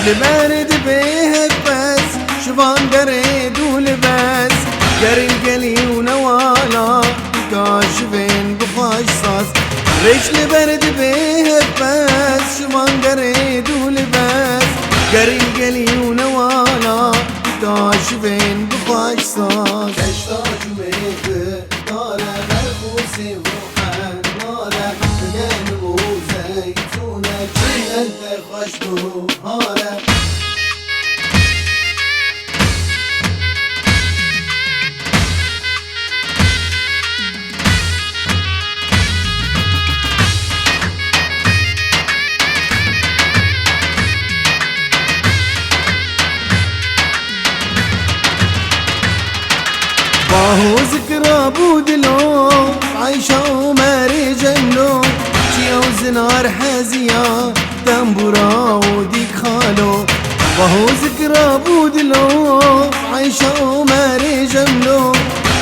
لبرد بيهك بس شفان قريد ولبس قري القلي ونوالا كاشفين بخاش صاص ريش لبرد بيهك بس شفان قريد ولبس قري القلي ونوالا كاشفين بخاش صاص تشتاج ويك طالع مرخوصي وروحان طالع بقلب وزيتونة جنة خشبه هارة باهو ذكرى بودلو عايشة وماري جنو شيا وزنار حازية تنبورا وديك خالو باهو ذكرى بودلو عايشة وماري جنو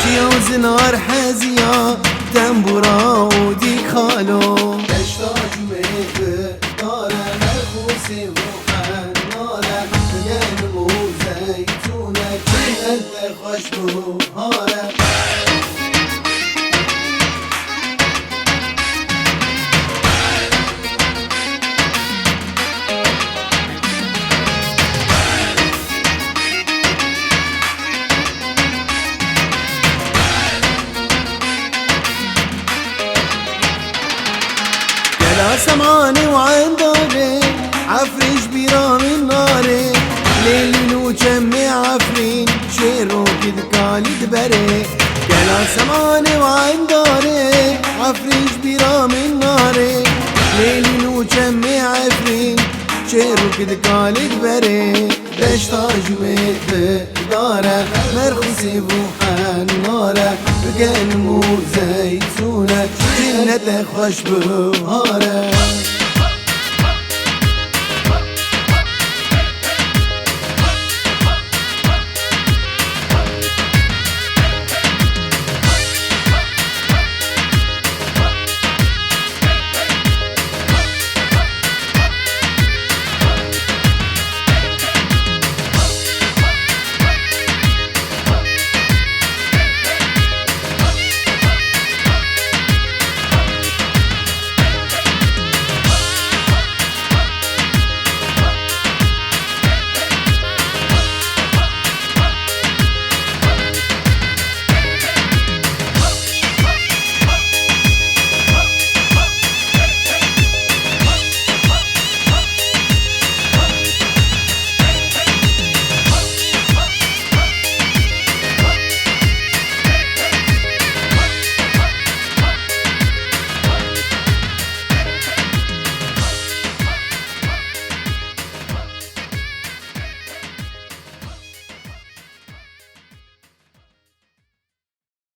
شيا وزنار حازية تنبورا وديك خالو تشتاج ويك طالع مرخوصي وروحان طالع بقلب وزيتونة جنة خشبه هارة لا سمعاني وعنداري عفريش بيرام الناري ليل وجمي عفرين شيرو كد كالي دبري لا سمعاني وعنداري عفريش بيرام الناري ليل وجمي عفرين شيرو كد كالي دبري ليش تاجمت داره مرخصي بوحان ناره بقلمو زيتونه جنة خشبه هاره